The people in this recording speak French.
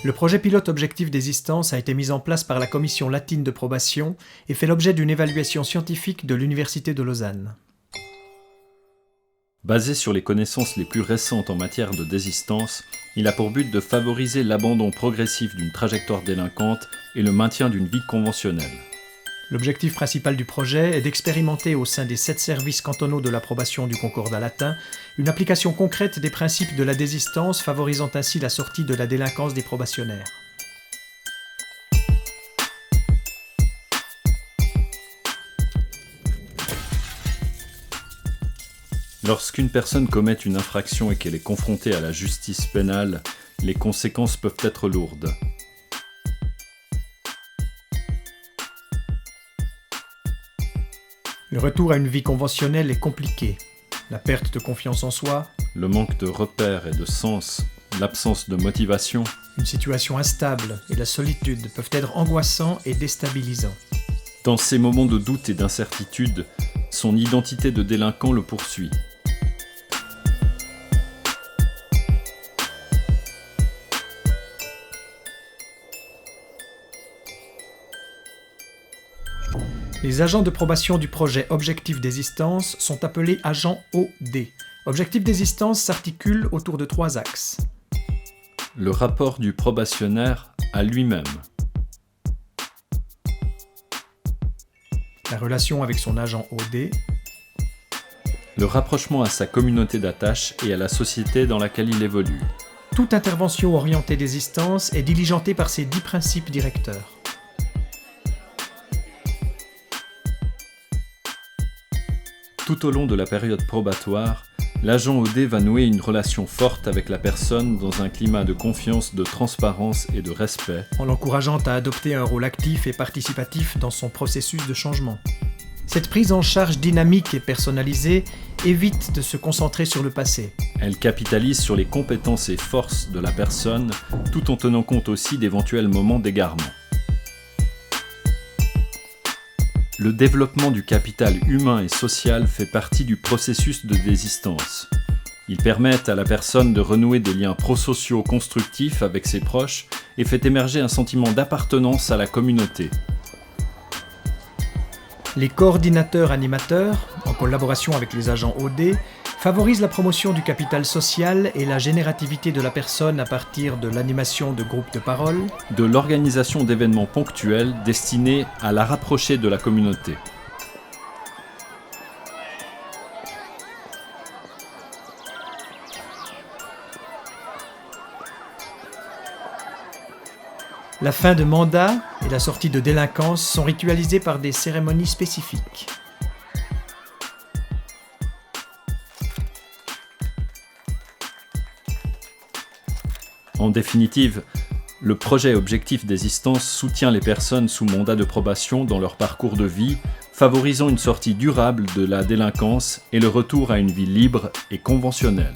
Le projet pilote Objectif Désistance a été mis en place par la Commission latine de probation et fait l'objet d'une évaluation scientifique de l'Université de Lausanne. Basé sur les connaissances les plus récentes en matière de désistance, il a pour but de favoriser l'abandon progressif d'une trajectoire délinquante et le maintien d'une vie conventionnelle. L'objectif principal du projet est d'expérimenter au sein des 7 services cantonaux de l'approbation du Concordat latin une application concrète des principes de la désistance, favorisant ainsi la sortie de la délinquance des probationnaires. Lorsqu'une personne commet une infraction et qu'elle est confrontée à la justice pénale, les conséquences peuvent être lourdes. Le retour à une vie conventionnelle est compliqué. La perte de confiance en soi, Le manque de repères et de sens, l'absence de motivation, une situation instable et la solitude peuvent être angoissants et déstabilisants. dans ces moments de doute et d'incertitude, son identité de délinquant le poursuit. Les agents de probation du projet Objectif Désistance sont appelés agents OD. Objectif Désistance s'articule autour de 3 axes. Le rapport du probationnaire à lui-même, La relation avec son agent OD, le rapprochement à sa communauté d'attache et à la société dans laquelle il évolue. toute intervention orientée désistance est diligentée par ces 10 principes directeurs. Tout au long de la période probatoire, l'agent OD va nouer une relation forte avec la personne dans un climat de confiance, de transparence et de respect. En l'encourageant à adopter un rôle actif et participatif dans son processus de changement. Cette prise en charge dynamique et personnalisée évite de se concentrer sur le passé. Elle capitalise sur les compétences et forces de la personne, tout en tenant compte aussi d'éventuels moments d'égarement. Le développement du capital humain et social fait partie du processus de désistance. Ils permettent à la personne de renouer des liens prosociaux constructifs avec ses proches et fait émerger un sentiment d'appartenance à la communauté. Les coordinateurs animateurs, en collaboration avec les agents OD, favorisent la promotion du capital social et la générativité de la personne à partir de l'animation de groupes de parole, De l'organisation d'événements ponctuels destinés à la rapprocher de la communauté. la fin de mandat et la sortie de délinquance sont ritualisées par des cérémonies spécifiques. En définitive, le projet Objectif Désistance soutient les personnes sous mandat de probation dans leur parcours de vie, favorisant une sortie durable de la délinquance et le retour à une vie libre et conventionnelle.